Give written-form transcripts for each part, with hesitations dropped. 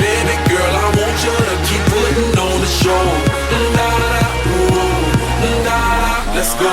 Baby girl, I want you to keep putting on the show. Let's go.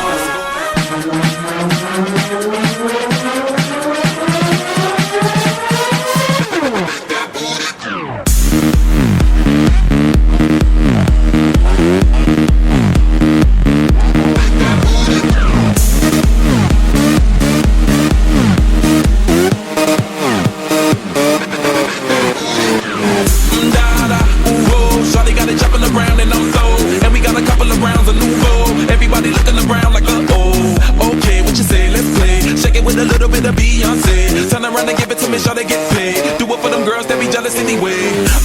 A little bit of Beyonce. Turn around and give it to me, shawty get paid. Do it for them girls that be jealous anyway.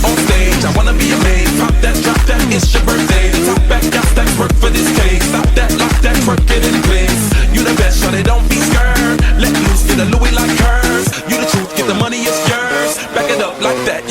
On stage, I wanna be amazed. Pop that, drop that, it's your birthday. Top back, got stacks, work for this cake. Stop that, lock that, work it in place. You the best, shawty, don't be scared. Let loose, get a Louis like hers. You the truth, get the money, it's yours. Back it up like that,